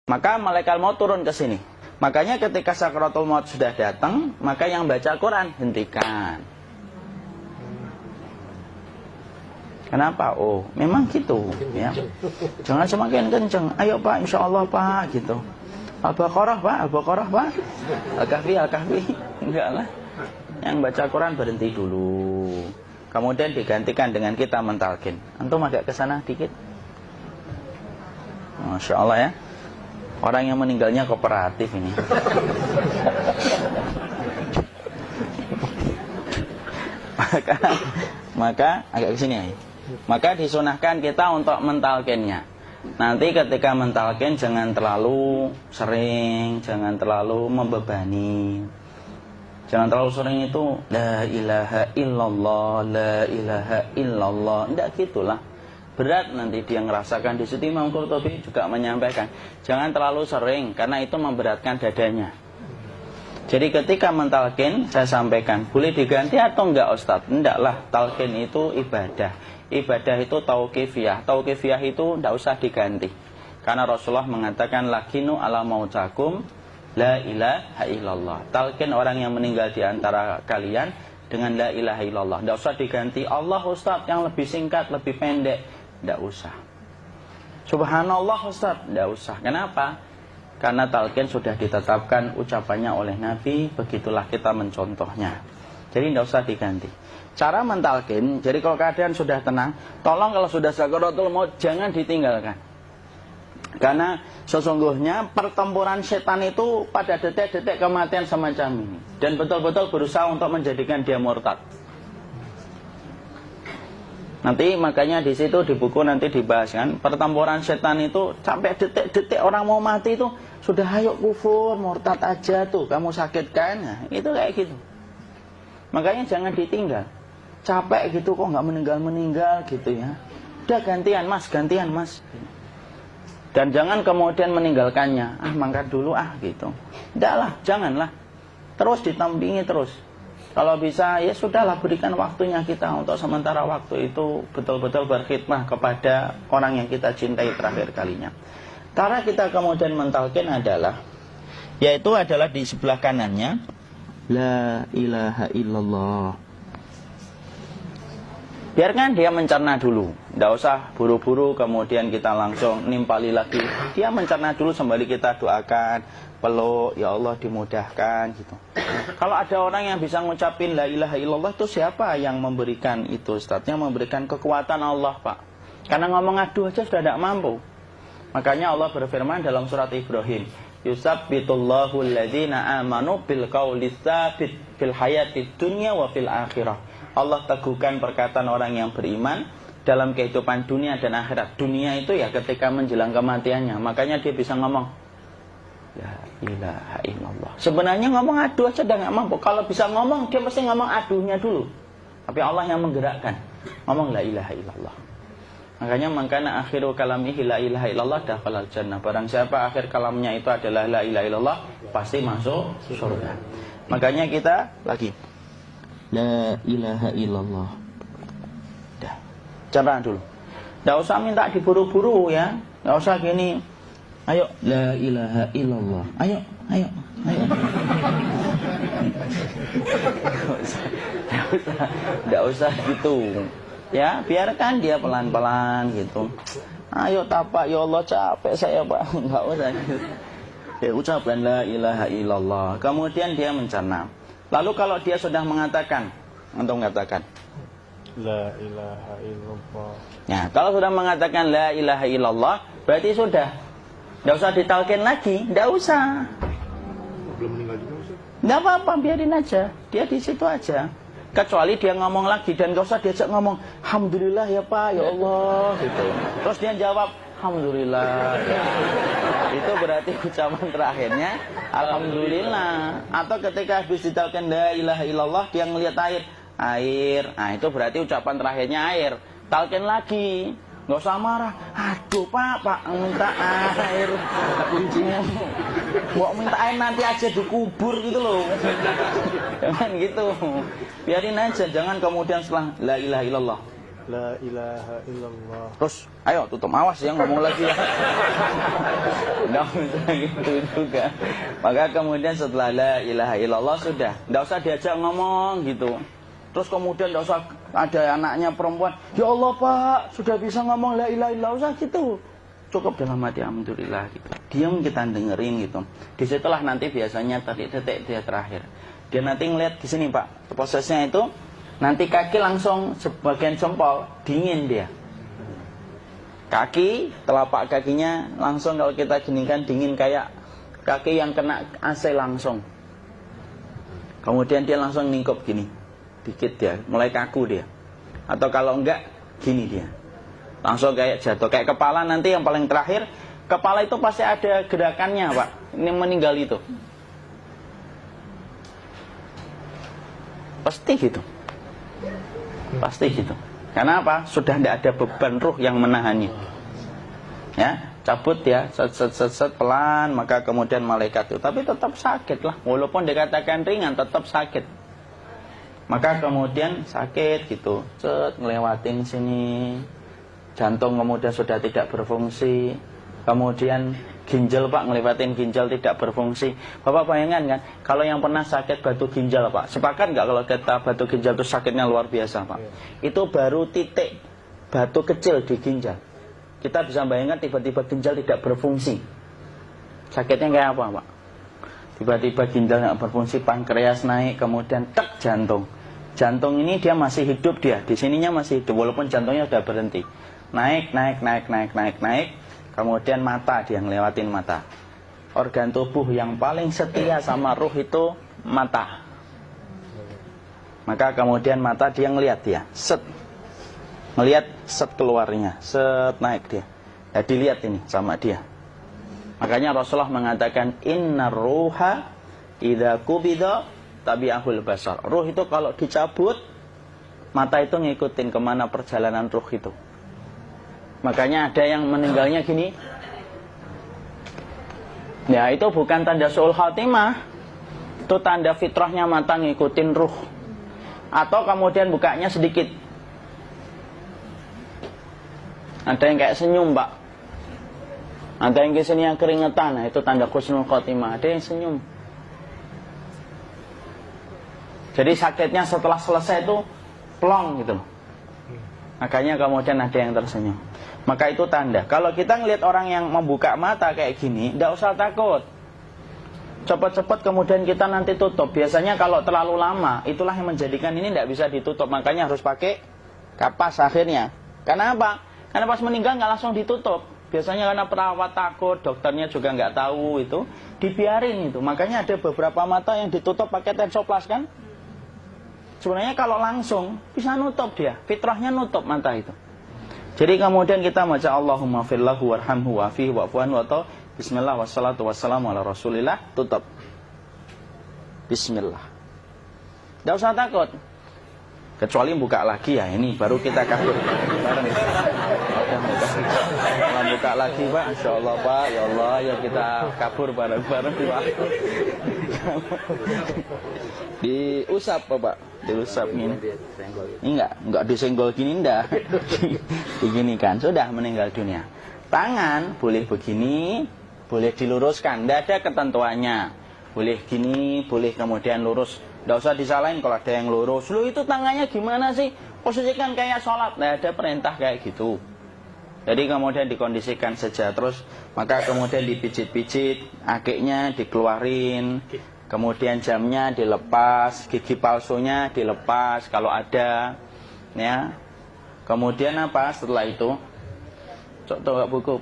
maka malaikat maut turun ke sini. Makanya ketika sakaratul maut sudah datang, maka yang baca Quran hentikan. Kenapa? Oh, memang gitu ya. Jangan semakin kenceng. Ayo Pak, insya Allah Pak, gitu. Al-Baqarah Pak, Al-Baqarah Pak. Al-Kahfi, Al-Kahfi. Enggak lah. Yang baca Quran berhenti dulu. Kemudian digantikan dengan kita mentalkin. Antum agak ke sana dikit. Masya Allah ya. Orang yang meninggalnya kooperatif ini. maka agak ke sini ya. Maka disunahkan kita untuk mentalkinnya. Nanti ketika mentalkin jangan terlalu sering, jangan terlalu membebani. Jangan terlalu sering itu la ilaha illallah, la ilaha illallah. Tidak gitulah. Berat nanti dia ngerasakan. Di situ Imam Qurtubi juga menyampaikan, jangan terlalu sering karena itu memberatkan dadanya. Jadi ketika mentalkin saya sampaikan, boleh diganti atau enggak Ustaz? Enggaklah, talkin itu ibadah. Ibadah itu tauqifiyah. Tauqifiyah itu enggak usah diganti. Karena Rasulullah mengatakan lakinu ala mautakum la ilaha illallah. Talkin orang yang meninggal di antara kalian dengan la ilaha illallah. Enggak usah diganti Allah Ustaz yang lebih singkat, lebih pendek. Enggak usah. Subhanallah Ustaz, enggak usah. Kenapa? Karena talqin sudah ditetapkan ucapannya oleh Nabi, begitulah kita mencontohnya. Jadi tidak usah diganti. Cara mentalqin, jadi kalau keadaan sudah tenang, tolong kalau sudah sakaratul maut jangan ditinggalkan. Karena sesungguhnya pertempuran setan itu pada detik-detik kematian semacam ini. Dan betul-betul berusaha untuk menjadikan dia murtad. Nanti makanya di situ di buku nanti dibahas kan, pertempuran setan itu sampai detik-detik orang mau mati itu sudah ayo kufur, murtad aja tuh, kamu sakit kan? Nah, itu kayak gitu. Makanya jangan ditinggal. Capek gitu kok nggak meninggal gitu ya. Udah gantian mas. Dan jangan kemudian meninggalkannya. Mangkat dulu gitu. Tidaklah, janganlah. Terus ditampingi terus. Kalau bisa ya sudahlah, berikan waktunya kita untuk sementara waktu itu betul-betul berkhidmah kepada orang yang kita cintai terakhir kalinya. Cara kita kemudian mentalkin adalah, yaitu adalah di sebelah kanannya la ilaha illallah. Biarkan dia mencerna dulu, tidak usah buru-buru kemudian kita langsung nimpali lagi. Dia mencerna dulu sembari kita doakan, peluk, ya Allah dimudahkan gitu. Kalau ada orang yang bisa ngucapin la ilaha illallah, itu siapa yang memberikan itu? Ustaznya memberikan kekuatan Allah Pak. Karena ngomong aduh aja sudah tidak mampu. Makanya Allah berfirman dalam surat Ibrahim, yusabbitullahu alladhina amanu bil qawli tsabit fil hayatid dunya wa fil akhirah. Allah teguhkan perkataan orang yang beriman dalam kehidupan dunia dan akhirat. Dunia itu ya ketika menjelang kematiannya. Makanya dia bisa ngomong la ilaha illallah. Sebenarnya ngomong aduh aja udah gak mampu. Kalau bisa ngomong, dia pasti ngomong aduhnya dulu. Tapi Allah yang menggerakkan. Ngomong la ilaha illallah. Makanya mangkana akhiru kalamihi la ilaha illallah dakhalal jannah. Barang siapa akhir kalamnya itu adalah la ilaha illallah, pasti masuk surga. Makanya kita lagi la ilaha illallah. Dah. Cerna dulu. Enggak usah minta diburu-buru ya. Enggak usah gini. Ayo la ilaha illallah. Ayo. Enggak usah gitu. Ya, biarkan dia pelan-pelan gitu. Ayo tapak, ya Allah capek saya Pak. Enggak usah gitu. Ya ucapkan la ilaha illallah. Kemudian dia mencerna. Lalu kalau dia sudah mengatakan, untuk mengatakan la ilaha illallah. Ya, kalau sudah mengatakan la ilaha illallah, berarti sudah. Enggak usah ditalkin lagi, enggak usah. Belum meninggal juga Ustaz? Enggak apa-apa, biarin aja. Dia di situ aja. Kecuali dia ngomong lagi dan gak usah diajak ngomong alhamdulillah ya Pak, ya Allah gitu. Terus dia jawab alhamdulillah ya. Itu berarti ucapan terakhirnya alhamdulillah. Atau ketika habis ditalkan la ilaha illallah, dia ngelihat air. Nah itu berarti ucapan terakhirnya air. Talkin lagi, gak usah marah. Aduh Pak minta air. Mau minta air nanti aja dikubur gitu loh. Jangan gitu. Biarin aja, jangan kemudian setelah la ilaha illallah La ilaha illallah. Terus, ayo tutup, awas yang ngomong lagi ya. Nggak bisa gitu juga. Maka kemudian setelah la ilaha illallah sudah, nggak usah diajak ngomong gitu. Terus kemudian nggak usah ada anaknya perempuan, ya Allah Pak, sudah bisa ngomong la ilaha illallah, usah gitu. Cukup dalam hati alhamdulillah gitu. Diam kita dengerin gitu. Disitulah nanti biasanya detik-detik dia terakhir. Dia nanti ngeliat di sini Pak, prosesnya itu nanti kaki langsung sebagian jempol dingin dia. Kaki, telapak kakinya langsung kalau kita ginikan dingin kayak kaki yang kena AC langsung. Kemudian dia langsung ningkup gini, dikit dia, mulai kaku dia. Atau kalau enggak, gini dia. Langsung kayak jatuh, kayak kepala nanti yang paling terakhir. Kepala itu pasti ada gerakannya Pak, ini meninggal itu. Pasti gitu. Pasti gitu. Karena apa? Sudah tidak ada beban ruh yang menahannya. Ya, cabut ya, set pelan, maka kemudian malaikat itu. Tapi tetap sakit lah, walaupun dikatakan ringan, tetap sakit. Maka kemudian sakit gitu, ngelewatin sini, jantung kemudian sudah tidak berfungsi, kemudian ginjal Pak, ngelewatin ginjal tidak berfungsi. Bapak bayangkan kan, kalau yang pernah sakit batu ginjal Pak, sepakat nggak kalau kita batu ginjal itu sakitnya luar biasa Pak? Itu baru titik batu kecil di ginjal. Kita bisa bayangkan tiba-tiba ginjal tidak berfungsi, sakitnya kayak apa Pak? Tiba-tiba ginjal nggak berfungsi, pankreas naik, kemudian tek jantung. Jantung ini dia masih hidup dia, di sininya masih hidup walaupun jantungnya sudah berhenti. Naik. Kemudian mata, dia ngelewatin mata. Organ tubuh yang paling setia sama ruh itu mata. Maka kemudian mata dia ngelihat dia, set. Ngelihat set keluarnya, set naik dia. Ya dilihat ini sama dia. Makanya Rasulullah mengatakan innar ruha idza qubida tabi'ahul basar. Ruh itu kalau dicabut, mata itu ngikutin kemana perjalanan ruh itu. Makanya ada yang meninggalnya gini. Ya itu bukan tanda su'ul khatimah, itu tanda fitrahnya mata ngikutin ruh. Atau kemudian bukanya sedikit. Ada yang kayak senyum Pak, ada yang kesini yang keringetan, nah itu tanda husnul khatimah. Ada yang senyum. Jadi sakitnya setelah selesai itu plong gitu. Makanya kemudian ada yang tersenyum. Maka itu tanda. Kalau kita ngelihat orang yang membuka mata kayak gini, tidak usah takut. Cepat-cepat kemudian kita nanti tutup. Biasanya kalau terlalu lama, itulah yang menjadikan ini tidak bisa ditutup. Makanya harus pakai kapas akhirnya. Karena apa? Karena pas meninggal nggak langsung ditutup. Biasanya karena perawat takut, dokternya juga nggak tahu itu, dibiarin itu. Makanya ada beberapa mata yang ditutup pakai tensoplas kan? Sebenarnya kalau langsung bisa nutup dia, fitrahnya nutup mata itu. Jadi kemudian kita baca Allahumma firlahu warhamhu wa'afihi wa'fuanhu atau bismillah wassalatu wassalamu ala rasulillah, tutup. Bismillah. Tidak usah takut. Kecuali buka lagi ya, ini baru kita kabur. Buka lagi Pak, Insya Allah Pak, ya Allah ya kita kabur bareng-bareng Pak. Diusap Pak, diusap ini. Enggak disenggol gini enggak. Begini kan, sudah meninggal dunia. Tangan boleh begini, boleh diluruskan, tidak ada ketentuannya. Boleh gini, boleh kemudian lurus. Tidak usah disalahin kalau ada yang lurus. Lu itu tangannya gimana sih? Posisikan kayak sholat. Tidak ada perintah kayak gitu. Jadi kemudian dikondisikan saja. Terus maka kemudian dipijit-pijit, akiknya dikeluarin, kemudian jamnya dilepas, gigi palsunya dilepas kalau ada, ya. Kemudian apa setelah itu? Coba buku.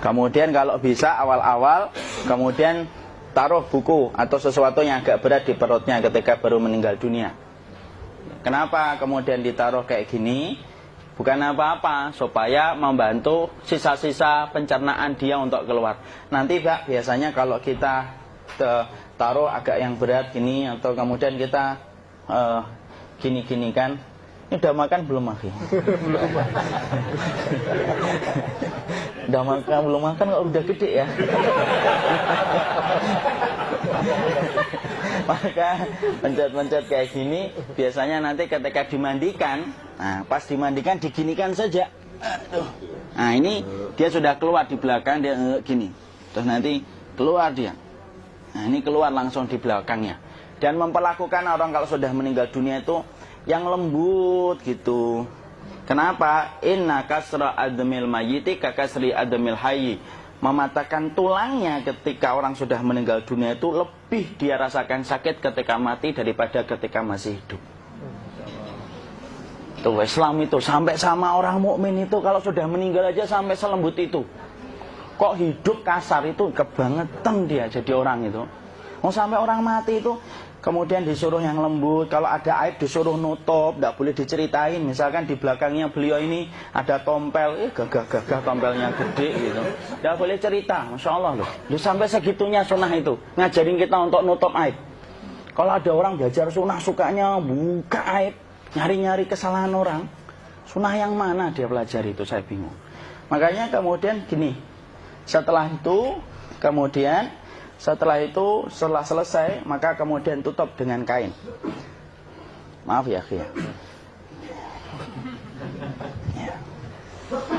Kemudian kalau bisa awal-awal, kemudian taruh buku atau sesuatu yang agak berat di perutnya ketika baru meninggal dunia. Kenapa kemudian ditaruh kayak gini? Bukan apa-apa, supaya membantu sisa-sisa pencernaan dia untuk keluar. Nanti Pak, biasanya kalau kita taruh agak yang berat gini, atau kemudian kita gini-gini kan, ini udah makan belum Maki? Udah makan belum makan kok udah gede ya? Maka pencet-pencet kayak gini biasanya nanti ketika dimandikan, nah pas dimandikan diginikan saja. Aduh. Nah ini dia sudah keluar di belakang, dia gini. Terus nanti keluar dia. Nah ini keluar langsung di belakangnya. Dan memperlakukan orang kalau sudah meninggal dunia itu yang lembut gitu. Kenapa? Inna kasra admil mayyiti kakasri admil hayyi. Mematahkan tulangnya ketika orang sudah meninggal dunia itu lebih dia rasakan sakit ketika mati daripada ketika masih hidup. Tuh Islam itu sampai sama orang mukmin itu kalau sudah meninggal aja sampai selembut itu. Kok hidup kasar itu kebangetan dia jadi orang itu. Mau sampai orang mati itu kemudian disuruh yang lembut, kalau ada aib disuruh nutup, tidak boleh diceritain. Misalkan di belakangnya beliau ini ada tompel, gagah-gagah tompelnya gede gitu, tidak boleh cerita. Masya Allah loh, sampai segitunya sunnah itu ngajarin kita untuk nutup aib. Kalau ada orang belajar sunnah sukanya buka aib, nyari-nyari kesalahan orang, sunnah yang mana dia pelajari itu, saya bingung. Makanya kemudian gini, setelah selesai, maka kemudian tutup dengan kain. Maaf ya, ya.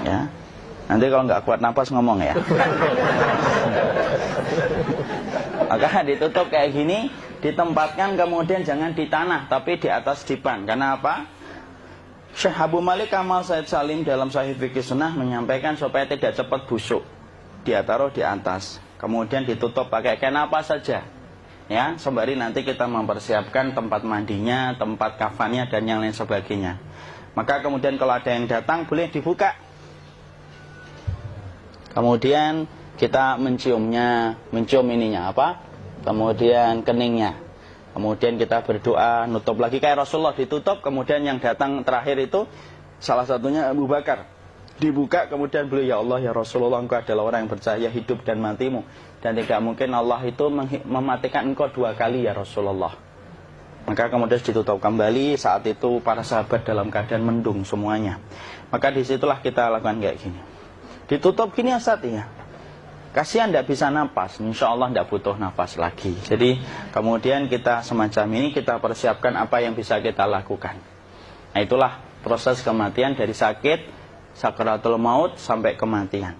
Ya. Nanti kalau nggak kuat napas ngomong ya. Maka ditutup kayak gini, ditempatkan kemudian jangan di tanah, tapi di atas dipan. Karena apa? Syekh Abu Malik Kamal Said Salim dalam Sahih Fikih Sunnah menyampaikan supaya tidak cepat busuk. Dia taruh di atas. Kemudian ditutup pakai kain apa saja, ya, sembari nanti kita mempersiapkan tempat mandinya, tempat kafannya dan yang lain sebagainya. Maka kemudian kalau ada yang datang boleh dibuka. Kemudian kita mencium ininya apa? Kemudian keningnya. Kemudian kita berdoa, nutup lagi kayak Rasulullah ditutup. Kemudian yang datang terakhir itu salah satunya Abu Bakar. Dibuka kemudian beliau, ya Allah ya Rasulullah, engkau adalah orang yang percaya hidup dan matimu, dan tidak mungkin Allah itu mematikan engkau 2 kali ya Rasulullah. Maka kemudian ditutup kembali. Saat itu para sahabat dalam keadaan mendung semuanya. Maka disitulah kita lakukan kayak gini. Ditutup gini Ustaz ya. Kasihan tidak bisa nafas, insya Allah tidak butuh nafas lagi. Jadi kemudian kita semacam ini kita persiapkan apa yang bisa kita lakukan. Nah itulah proses kematian dari sakit sakaratul maut sampai kematian.